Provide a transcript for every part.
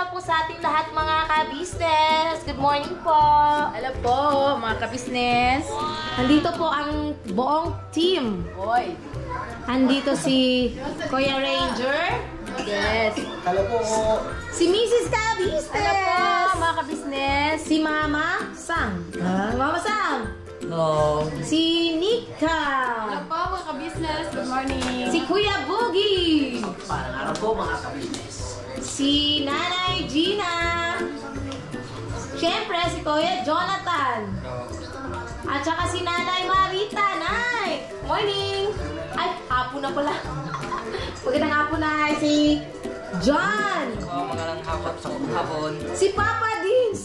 po sa ating lahat mga ka-business. Good morning po. Hello po mga ka-business. Andito po ang buong team. Hoy. Andito si Kuya Ranger. Yes. Hello po. Si Mrs. Ka-business. Hello po mga ka-business. Si Mama Sang. Mama Sang. Hello. Si Nika. Hello po mga ka-business. Good morning. Si Kuya Boogie. Parang araw po mga ka-business. Si Nanay Gina. Siyempre, si Kuya Jonathan. At saka si Nanay Marita. Nay! Morning! Ay, hapon na pala. Magandang hapon na si John. Magandang hapon. Si Papa Dins.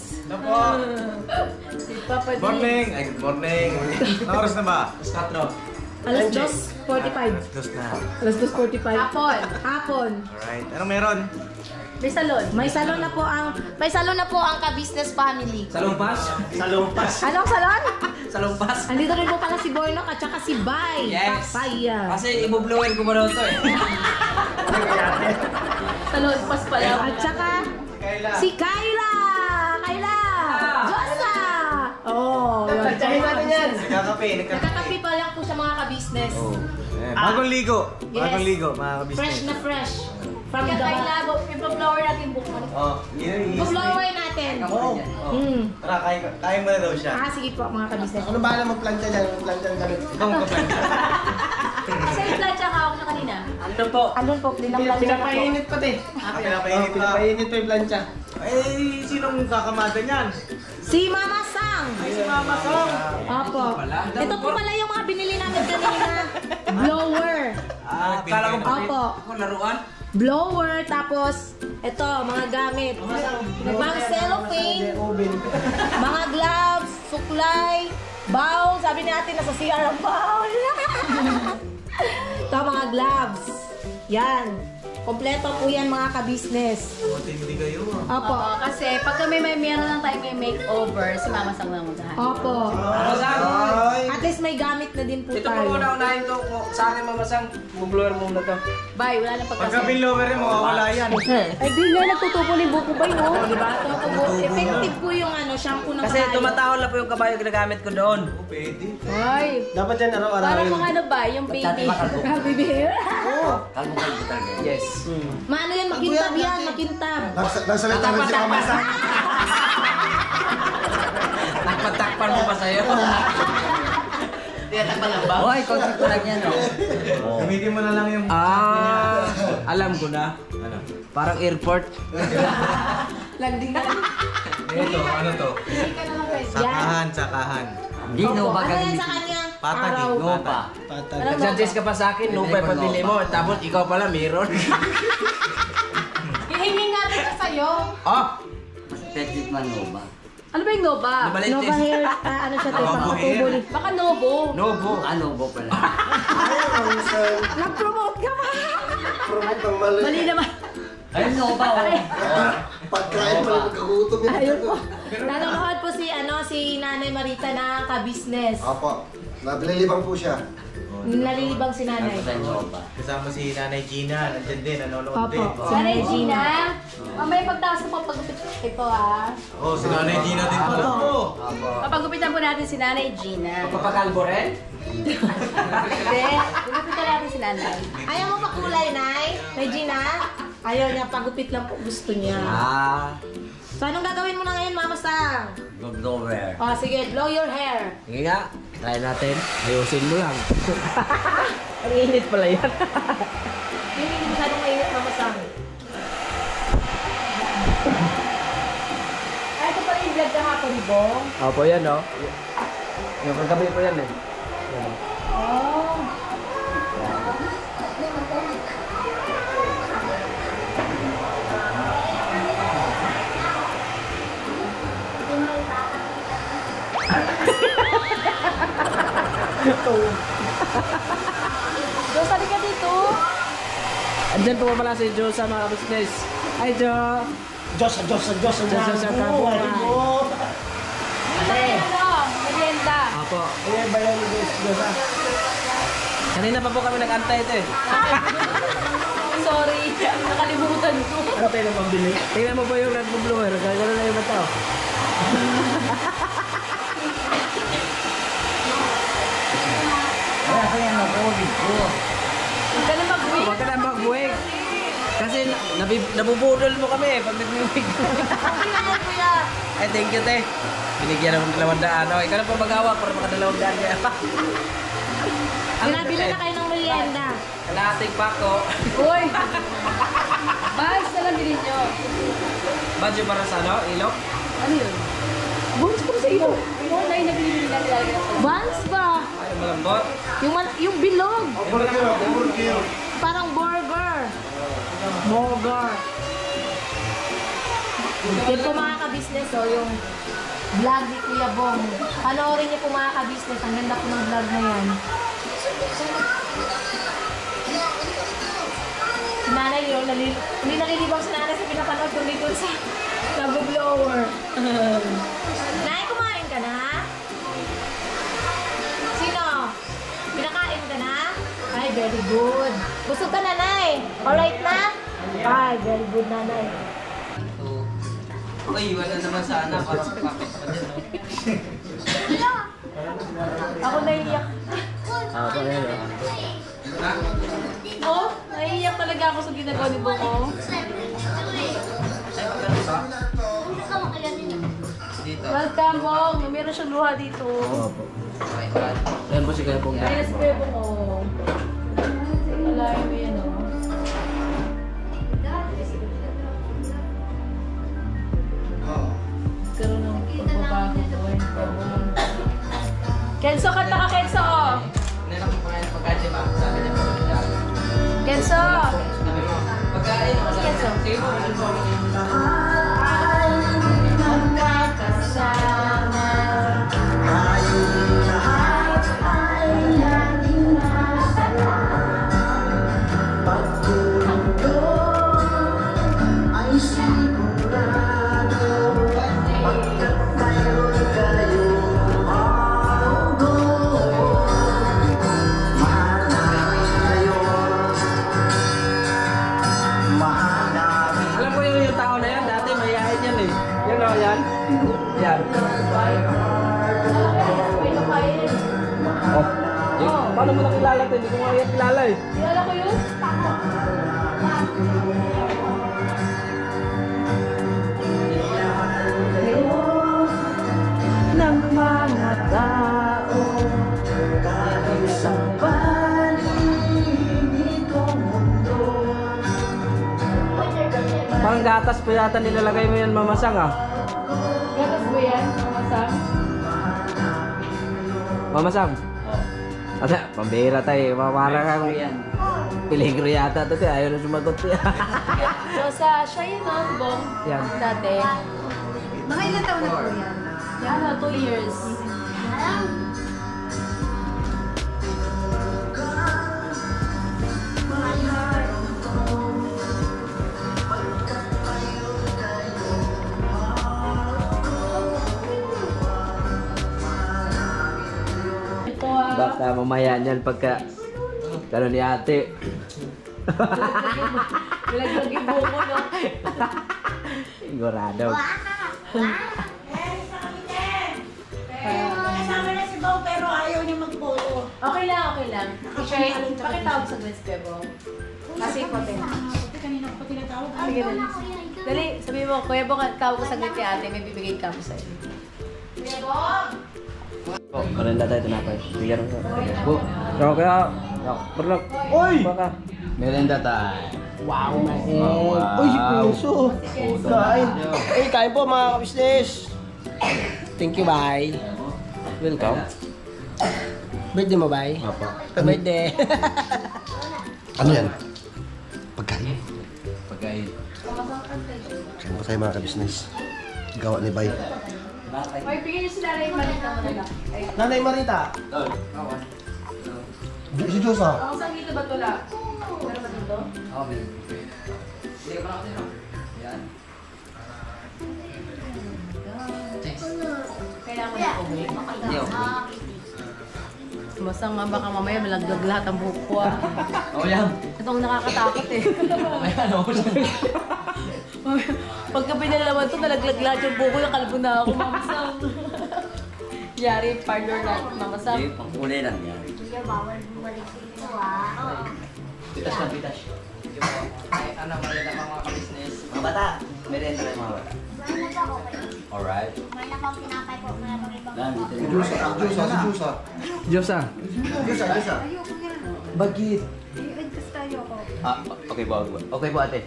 Si Papa D. Morning! Ay, good morning. Anong oras na ba? Alas 2:45. Dos na. Alas 2:45. Hapon. Hapon. Alright. Anong meron? May salon. May salon na po ang ka-business family. Salumpas? Salumpas. Anong salon? Salumpas. Andito rin po pala si Bornok at saka si Bay. Yes. Papaya. Kasi ibublower ko ba daw ito eh. Salon pas pala. At saka si Kyla. Kyla. Josa. Oh, yun. natin yan. Nagkakape. Nakakapi pa lang po sa mga ka-business. Bagong ligo. Yes. Bagong ligo, mga kabisnes. Fresh na fresh. From Kaya the kailangan, i-blower natin buko. Oh, yun. Blower natin. Oo. Tara, kain mo na daw siya. Sige po mga ka-business. Ano ba alam mag-planta dyan? Mag-planta dyan kami. Ikaw mo kapag. Kasi yung plancha ka ako na kanina. Ano po? Andun po, nilang Pinapainit pa din. Pinapainit pa. Pinapainit pa yung plancha. Eh, sinong kakamada niyan? Si Mama Sang. Ay, si Mama Song. Opo. Ito po pala yung mga binili namin kanina. Blower. Kala ko Opo. ako laruan. Blower, tapos ito, mga gamit. Mga cellophane, mga gloves, suklay, bowl. Sabi natin, nasa CR ang bowl. Ito, mga gloves. Yan. Kompleto po yan mga ka-business. Hindi kayo ah. Opo. Oo, kasi pag kami meron lang tayo may makeover, si Mama Sang lang maghahan. Opo. Ay! At least may gamit na din po Ito po tayo. muna unahin to. Sa akin mamasang bublower muna to. Bye, wala nang Pagka pagkasama. binlower rin, mawawala yan. Ay, di na nagtutubo ni Buko ba yun? Diba? Effective po yung shampoo ng Kasi kabayo. tumatahol na po yung kabayo ginagamit ko doon. Oh, pwede. Ay, Dapat yan parang araw-arawin. mga ano ba, yung baby. Baby bear. Yes. Maano yan, makintab yan, makintab. Nagsalita rin si Mama Sang. Nagpatakpan mo pa sa'yo. Tinatakpan lang ba? Hoy, konti ko lang yan oh. Gamitin mo na lang yung... Alam ko na. Ano? Parang airport. Landing na. Ito, ano to? Sakahan, sakahan. Hindi, no ba Ano yan sa kanya? Patag eh. No pa. Patag. Nag-suggest ka pa sa akin, no pa pabili mo. Tapos ikaw pala, meron. Hihingin natin ka sa'yo. Oh! Petit man mo ba? Ano ba yung Nova? Lumalit Nova test. hair, ano siya to, Nova pang hair. tubo ni. Baka Novo. Novo. Ano ba pala? Ayaw, Mama Sang. Nag-promote ka ba? Promote ang mali. Mali naman. Ay, no ba? Pagkain pala magkagutom yan. Ayun po. Nanonood po si Nanay Marita na ka-business. Apo. Nabililibang po siya. Nalilibang si Nanay. Ano ba? Kasama si Nanay Gina. Nandiyan din, nanonood Opo. din. Si Nanay Gina. Mamaya pagtaas mo pagpagupit ito ah. Oh, si Nanay Gina din pala. Oh. Papagupitan po natin si Nanay Gina. Papakalbo rin? Hindi, gugupitan natin si Nanay. Ayaw mo pa kulay, Nay? Nay Gina? Ayaw niya, pagupit lang po gusto niya. So, anong gagawin mo na ngayon, Mama Sang? Blower. Oh, sige, blow your hair. Sige nga. Try natin. Ayusin mo lang. Ang init pala yan. Hindi masyadong mainit, Mama Sang. Ay, ito pala yung vlog kahapon, Bong. Opo, yan oh. Yung kagabi po yan eh. Yan, oh. Oh. Diyos, sali ka dito. Andyan po pala si Joe sa mga business. Hi, Joe! Diyos, Diyos, Diyos. Diyos, Diyos, kabuhay. Ano? Merienda. Opo. Eh, bayan ni Diyos, Diyos. Kanina pa po kami nag-antay ito eh. Sorry, nakalimutan ko. Ano tayo na pambili? Tingnan mo po yung red blower. Gano'n na yung mata. Kaya nakulit ko. Huwag ka na mag-wig. Huwag ka na mag-wig. Kasi nabubudol mo kami pag nag-wig. Okay na yan, kuya. Ay, thank you, te. Binigyan ng 200. Ikaw na po mag-awa para maka 200 kaya. Binabili na kayo ng merienda. Kalahating pako. Uy! Bags na lang bilhin nyo. Badyo para sa ano? Ilok? Ano yun? Buns ko sa iyo. Yung online na binibili natin talaga sa Buns ba? Ay, malambot. Yung bilog. Burger. Parang burger. Burger. Yan po mga ka-business, oh, yung vlog ni Kuya Bong. Panoorin niyo po mga ka-business. Ang ganda po ng vlog na yan. Si nanay yun, hindi nalilibang si nanay sa pinapanood kundi dun sa nag-blower. Nay, kumain ka na? Sino? Pinakain ka na? Ay, very good. Busog ka, nanay? Alright na? Ay, very good, nanay. Uy, wala naman sana. Parang kapit pa din, no? Ako naiiyak. Ako na yun. Oh, naiiyak talaga ako sa ginagawa ni Boko. Dito. Welcome, Bong. Meron siyang luha dito. Opo. Ayan po si Kaya Pong Ayos Dad. pa yung Bong, oh. Alayin mo yan, oh. Karoon ng pagbabago ko. Kenzo, kanta ka, Kenzo, oh. Nila ko pagkain pagkain ba? Sabi niya po. Kenzo! Sabi mo, pagkain. Kenzo. Sige po. Alam ko yung tao na yan, dati mayayain yan eh. Yan o, yan. Yan. Oh. Yun. Paano mo nakilala ito? Hindi ko nga yan kilala eh. Kilala ko yun? Ng mga tao sa paligid mundo. Parang gatas pa yata nilalagay mo yan, mamasang ah. Gatas ba yan? Mamasang? Mamasang? Ata, pambira tayo. Parang kang peligro yata ito. Ayaw na sumagot siya. So, siya yun, no? Si Bong? Yan. Dati. Mga ilang taon na po yan? Yan, 2 years. Ito ah. Baka mamaya niyan pagka gano'n ni ate. Bilaglag yung buko, no? Sigurado. Kasama na si Bong pero ayaw niya magpolo. Okay lang, okay lang. Shay, pakitawag sa Gwen Bebo. Kasi ikotin. Kanina ko pa tinatawag. Sige na. Dali, sabi mo, Kuya Bong, tawag ko sa Gwen kay ate, may bibigay ka mo sa'yo. Oh, marenda tayo tinapay. Bigyan mo. Bu, so kaya, perlok. Oy! Baka. Merenda tayo. Wow, Uy, si Puso. Kain. Eh, kain po mga ka-business. Thank you, bye. Welcome. Birthday mo, bye? Apa? Birthday. Ano yan? Pagkain. Pagkain. Kain po tayo mga ka-business. Gawa ni Bay. Oy, bigyan niyo sila rin malita mo na. Ay, Nanay Marita. Si Diyos ah. ang saan dito ba tula? Meron ba dito? Hindi ka pa nakatira. Yan. Kailangan mo po ba? Hindi, okay. Masang nga baka mamaya malaglag lahat ang buhok ko ah. Oh, yan. Ito ang nakakatakot eh. Ayan, oh. Pagka pinalaman to, nalaglag lahat yung buko, yung kalbo na ako, Mama Sam. Yari, parlor na, Mama Sam. Hindi, pangkulay lang yan. Kuya, bawal bumalik dito ah. Pitas na pitas. Ay, ano, marila ka mga ka-business. Mga bata, merienda kayo mga bata. Wala na ba okay? Alright. Wala pa pinapay po. Wala pa ibang. Yan, dito yung Diyosa. Ayoko yan. Bakit? I-adjust tayo ako. Ah, okay po. Okay po ate.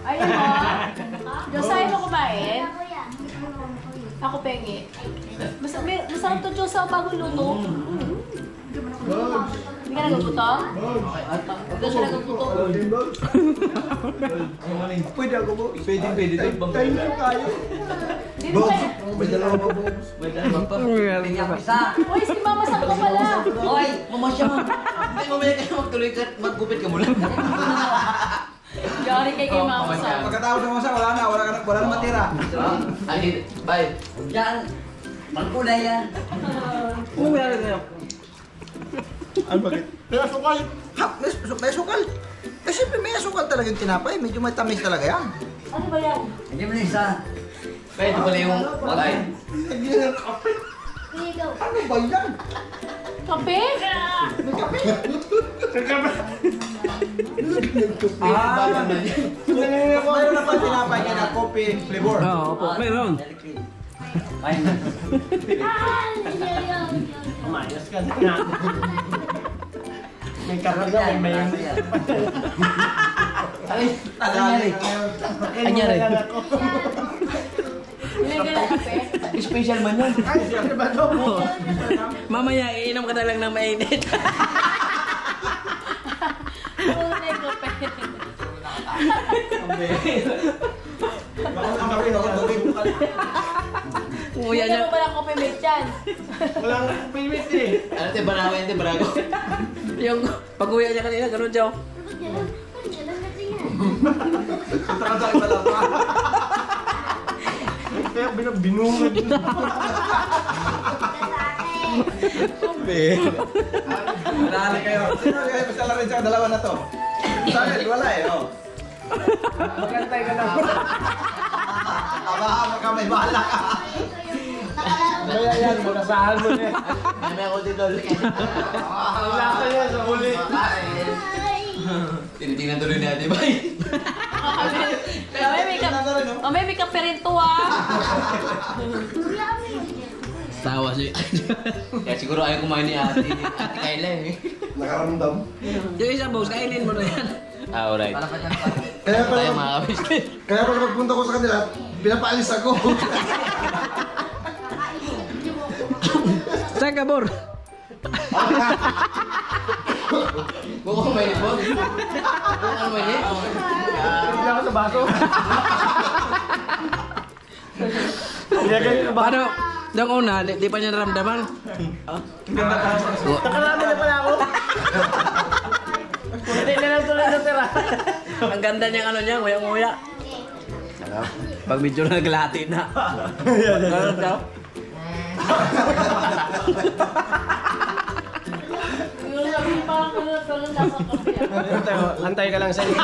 Ayun mo. Diyos, ayaw mo kumain? Ako yan. Ako pengi. Masarap to Diyos sa bagong luto. Hindi ka naguguto? Huwag siya naguguto. Pwede ako po. Pwede to. Thank you kayo. Hindi mo kaya. May dalawa pa po. May dalawa pa. Tingnan isa. Uy, si Mama Sam ko pala. Hoy, mamasya mo. Hindi, mamaya kayo magtuloy ka, maggupit ka muna. Yari kay Mama Sam. Pagkatapos naman siya, wala na matira. Ay, bye. Yan. Pangkulay yan. Ano bakit? May asukal. Ha? May asukal. Eh siyempre may asukal talaga yung tinapay. Medyo may tamis talaga yan. Ano ba yan? Hindi mo na isa. Pwede pala yung walay. Hindi na kape. Kuya, go. Ano ba yan? Kape? Mayroon na pa tinapay niya na coffee flavor. Oo, opo. Meron. Ayun. Mayas ka na. May kape na, may mayonnaise. Ay, anyari. Anyari. Nilagyan ng kape? Special man yan. Ay, siyempre ba ito? Mamaya, iinom ka na lang ng mainit. Oo, na yung kape. Ang kape na ako. Kuya Hindi niya. mo pala kape mate yan. Walang pimit eh. Ano te, banawin te, barago. Yung pag-uwi niya kanina, ganun siya. Jalan na siya. Punta ka sa akin pala. Kaya binungad. Wala kayo. Sino kayo? Basta lang rin siya, dalawa na to. Sa akin, wala eh. Oh. Magantay ka na. Aba, may bahala ka. Kaya yan, magasahan mo na eh. May ako dito. Wala ka yan sa huli. Tinitingnan tuloy natin, bay. May may kape rin to ah. Tawa siya. Kaya siguro ayaw kumain ni Ate Kayla eh. Nakaramdam. Yung isa, boss, kainin mo na yan. Ah, alright. Kaya Tayo pala, mga kabisnes. kaya pala magpunta ko sa kanila, pinapaalis ako. Saan ka, Bor? Buko mainit po. Buko mainit. Hindi ako sa baso. Ilagay ko ba? Paano? Yung una, di pa niya naramdaman. Nakarami na pala ako. Hindi na lang tuloy sa tira. Ang ganda niyang ano niya, nguyang-nguya. Pag medyo naglati na. Ganun daw. Antay ka lang sa inyo.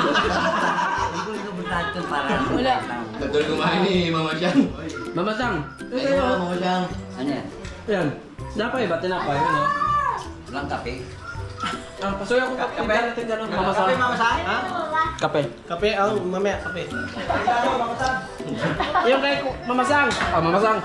Wala. Tuloy kumain ni Mama Siang. Mamasang. Ito Mama Siang. Ano yan? Yan. Tinapay ba? Tinapay. Ano? Walang kape. Ah, pasuyo ko kape. Natin dyan. Mamasang. Ha? Kape. Kape, mamaya kape. Yung kay Mamasang. Ah, Mamasang.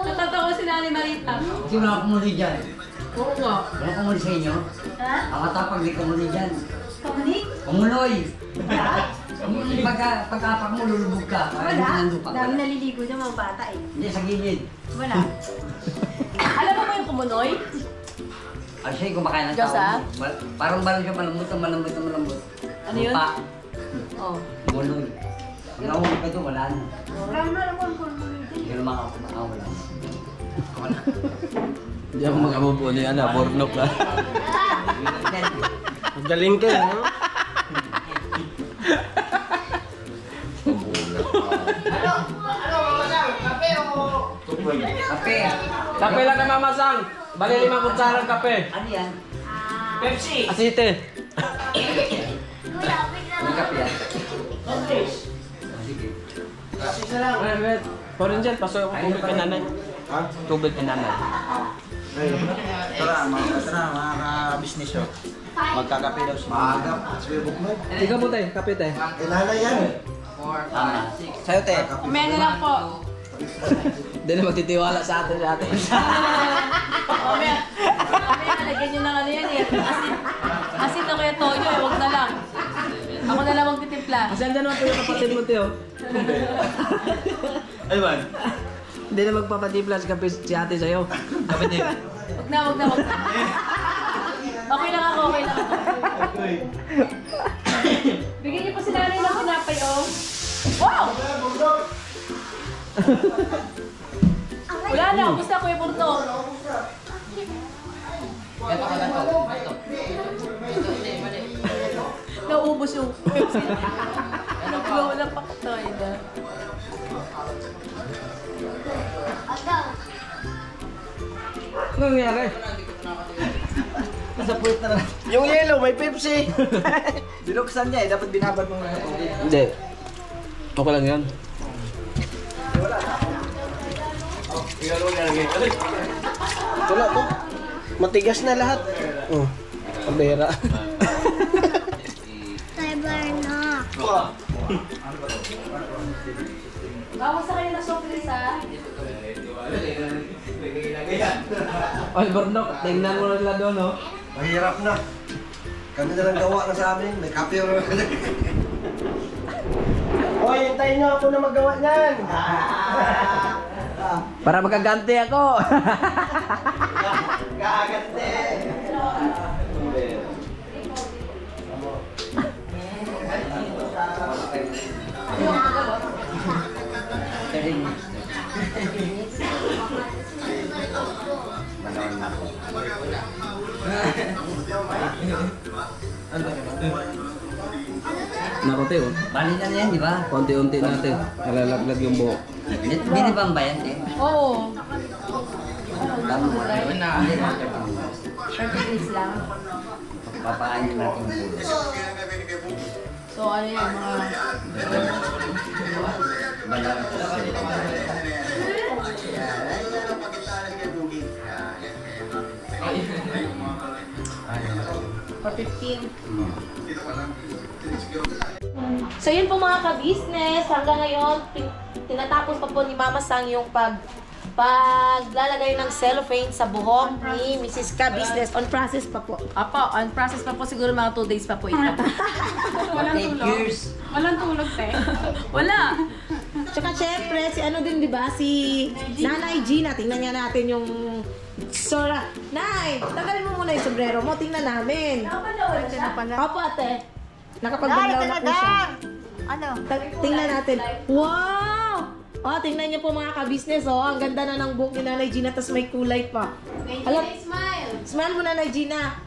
Natatawa si Nani Marita. Kasi wala akong muli dyan. Oo nga. Wala akong muli sa inyo. Ha? Ang katapag di ka muli dyan. Kamunik? Kumuloy. Pagkapak mo, lulubog ka. Kaya Wala. hindi ka Dami naliligo dyan mga bata eh. Hindi, sa gilid. Wala. Alam mo ba yung kumunoy? Ay, siya kumakain ng Diyos, ah? Parang siya malambot na malambot. Ano yun? Lupa. Oh. Kumuloy. Ang nahuli ka doon, wala na. Wala na alam ko ang kamunik. Hindi naman ako wala na. Hindi ako mag-amupo ni Ana. Bornok ka. Galing ka, no? Kape. Kape lang na mamasang. Bali 5 kutsarang kape. Ano yan? Pepsi. Asite. May kape yan. Sige. Porangel, pasok ako tubig kay nanay. Ha? Tubig kay nanay. Tara, mga business yun. Magkakape daw siya. Maaga. Sibuk mo. Ikaw mo tayo, kape tayo. Kailangan yan. 4, 5, 6. Sa'yo te. Umaya na lang po. Hindi na magtitiwala sa atin sa atin. Umaya, nalagyan nyo ng ano yan eh. Asin na kuya Toyo eh, wag na lang. Ako na lang magtitimpla. Kasi andyan naman po yung kapatid mo Teo. Ay man. Hindi na magpapatipla si kape si ate sa'yo. Kapatid. Wag na. Okay lang ako. Bigyan niyo po si nanay ng pinapay, oh. Wow! Wala na, gusto ko yung burto. Ganto. Naubos yung Pepsi. Wala pa ko tayo na. Ano nangyari? Disappoint na lang. Yung yellow, may Pepsi. Binuksan niya eh. Dapat binabad mo na ito. Hindi. Okay lang yan. Wala to. Matigas na lahat. Oh, kabera. Bawas sa kayo na softdrinks, ha? Ay, Bernok, tingnan mo na nila doon, no? Mahirap na. Kami na lang gawa na sa amin. May kape o Hoy, hintayin nyo ako na magawa niyan. Para magkaganti ako. Gagante. Naku, Teo. Bali na yan, di ba? Konti-unti natin. Nalalaglag yung buhok. Binibang ba yan, te? Oo. Tama mo na. Perfect days lang. Papaanin natin yung pulo. So, ano yan, mga... Balang For 15. So yun po mga ka-business, hanggang ngayon tinatapos pa po ni Mama Sang yung paglalagay ng cellophane sa buhok ni Mrs. Ka-business. On process pa po. Apo, on process pa po, siguro mga 2 days pa po ito. Walang tulog. Walang tulog, te. Wala. Tsaka syempre, si ano din, di ba? Si Nanay Gina. Tingnan nga natin yung Sora. Nay, tagalin mo muna yung sombrero mo. Tingnan namin. Opo, ate. Nakapagbanlaw na po siya. Ano? Tingnan natin. Wow! Oh, tingnan niyo po mga ka-business, oh. Ang ganda na ng buhok ni Nanay Gina, tas may kulay pa. Smile! Smile mo, Nanay Gina.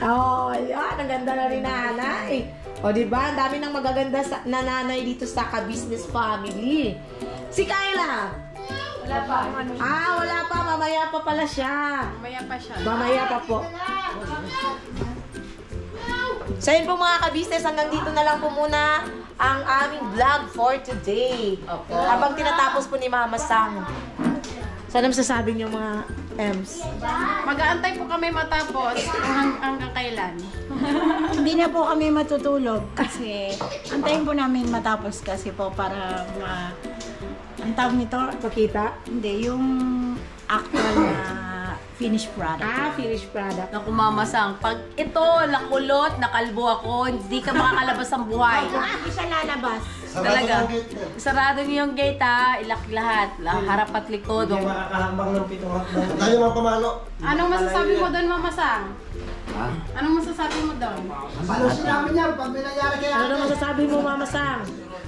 Oh, yan. Ang ganda na rin nanay. O, diba? Ang dami ng magaganda na nanay dito sa ka-business family. Si Kyla. Wala pa. Wala pa. Mamaya pa pala siya. Mamaya pa siya. Mamaya pa po. So yun po mga ka-business, hanggang dito na lang po muna ang aming vlog for today. Habang tinatapos po ni Mama Sang. Sana masasabi niyo mga Ems? Mag-aantay po kami matapos hanggang kailan. Hindi na po kami matutulog kasi antayin po namin matapos kasi po para ang tawag nito? Pakita? Hindi, yung actual na finished product. Finished product. Naku, Mama Sang, pag ito, nakulot, nakalbo ako, hindi ka makakalabas ng buhay. Hindi siya lalabas. Talaga. Sarado niyo yung gate, ha? Ilak lahat. Harap at likod. Hindi makakahambang ng 7 hakbang. Tayo mga pamalo. Anong masasabi mo doon, Mama Sang? Ha? Anong masasabi mo doon? Ano sinabi niya pag may nangyari kay Ano masasabi mo, Mama Sang?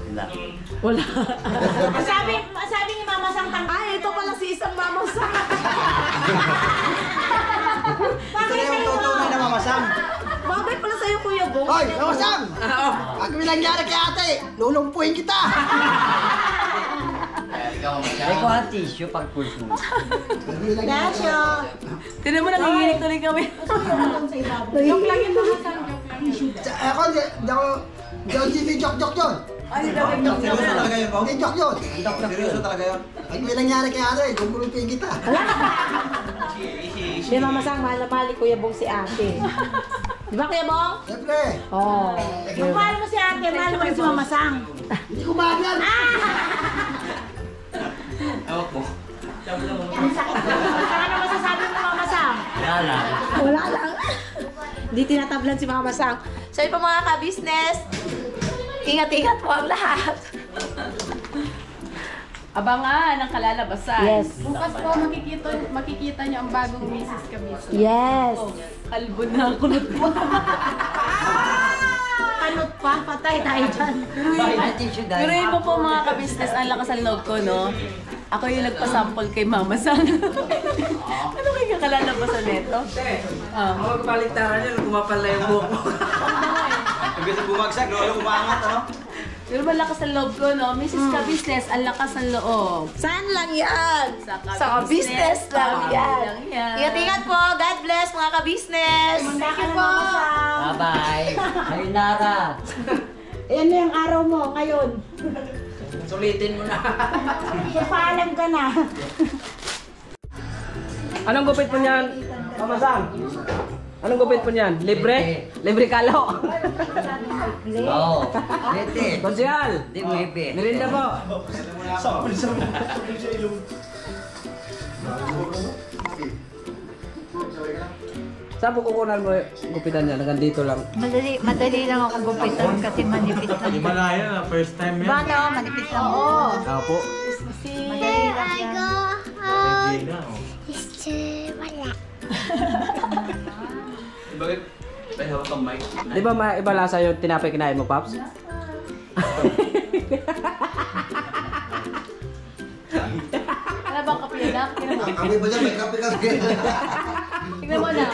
Wala. Wala. Sabi ni Mama Sang Ito pala si isang Mama Sang. Ito na yung tutunay na mamasang. Bagay pala sa'yo, Kuya Bong. Hoy, mamasang! Pag may nangyari kay ate, lulumpuin kita! Ay ko ang tissue pag push mo. Dasyo! Tinan mo, nanginginig tuloy kami. Joke lang yung mga sang, joke lang. Ako, di ako joke yun. Seryoso talaga yun, Pao? Hindi joke yun. Seryoso talaga yun. Ay, may nangyari kay Ate, gumulupin kita. Di Mama Sang, mahal na mahal ni Kuya Bong si ate. Di ba Kuya Bong? Siyempre, Oo. Kung mahal mo si ate, mahal mo rin si Mama Sang. hindi ko mahal yan. Awak po. Ano masasabi mo, Mama Sang? Wala. Wala lang. Hindi tinatablan si Mama Sang. So yun po mga ka-business, ingat-ingat po ang lahat. Abangan ang kalalabasan. Yes. Bukas po makikita niyo ang bagong Mrs. Kabisa. Yes. Kalbo na, kulot mo. Kanot pa, patay tayo dyan. Ay, tissue dahil. Pero yun po mga ka-business, ang lakas ang loob ko, no? Ako yung nagpasample kay Mama Sang. Ano kayo kalalabasan nito? Ako magpaligtaran yun, kumapal na yung buhok mo. Imbes na bumagsak, lalo umangat, ano? Pero malakas ang loob ko, no? Mrs. Ka-business, ang lakas ang loob. Saan lang yan? Sa Sa business lang yan. Ingat-ingat po. God bless mga ka-business. Thank you po. Bye-bye. Sayonara. Yan na yung araw mo ngayon. Sulitin mo na. Paalam ka na. Anong gupit po niyan, Mama Sang? Anong gupit po niyan? Libre? Libre kalo? Oo. Lete. Konsyal! Di mo ipi. Merinda po. Saan po kukunan mo yung gupitan niya? Hanggang dito lang. Madali lang ako gupitan kasi manipis lang. Malaya na, first time yan. Bano, manipis lang. Oo. Ako po. Madali lang yan. Bakit? Ay, hawak kang mic. Di ba iba lasa yung tinapay kinain mo, Paps? Wala bang kape yan, Nak? Tingnan mo. Kami ba dyan, may kape kasi. Tingnan mo, Nak.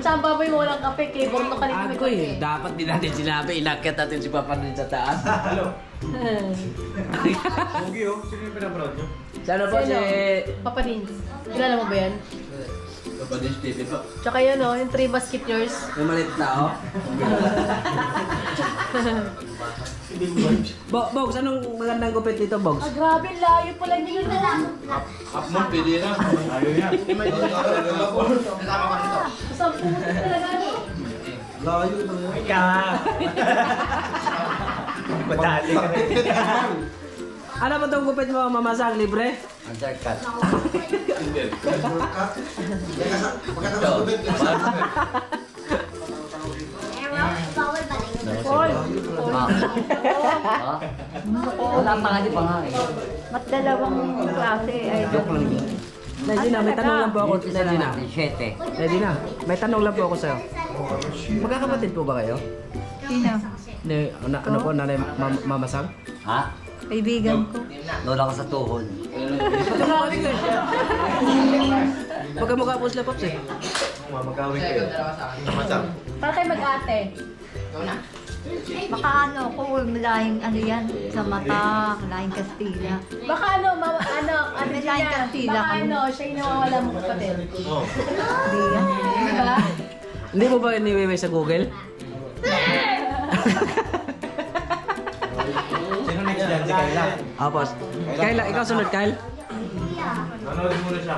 Saan ba yung walang kape? Kay Borno ka rin Ako eh, dapat din natin sinabi, inakyat natin si Papa rin sa taas. Hello. Pogi oh, sino yung pinapanood nyo? Sana po si... Papa Nins. Kilala mo ba yan? Kapadis TV pa. Tsaka yun, oh, yung Three Musketeers. May malit tao. Bogs, anong magandang gupit dito, Bogs? Ah, grabe, layo pala niyo yun. Up mo, pwede na. Ayaw yan. Saan pumunta talaga, no? Layo na. Madali ka na. Ano ba itong gupit mo, Mama Sang? Libre? Undercut. Pagkatapos gupit. Paul. Wala pa nga di pa nga eh. Mat dalawang klase ay Joke lang yun. Nadina, may tanong lang po ako. Nadina. 7. Nadina, may tanong lang po ako sa'yo. Magkakapatid po ba kayo? sino? Ano po, nanay Mama Sang? Ha? Kaibigan ko. Lola ka sa tuhod. Magkamukha po sila, Pops eh. Magkawin kayo. Para kayo mag-ate. Baka ano ko, lahing ano yan, sa mata, lahing Kastila. Baka ano, ano May siya, lain Kastila baka kami. ano, siya yung nawawala mo kapatid. Hindi yan. Diba? Hindi mo ba iniwiwi sa Google? Sino next dyan? Si Kayla. Boss. Kyle, ikaw sunod, Kyle. Nanood mo na siya.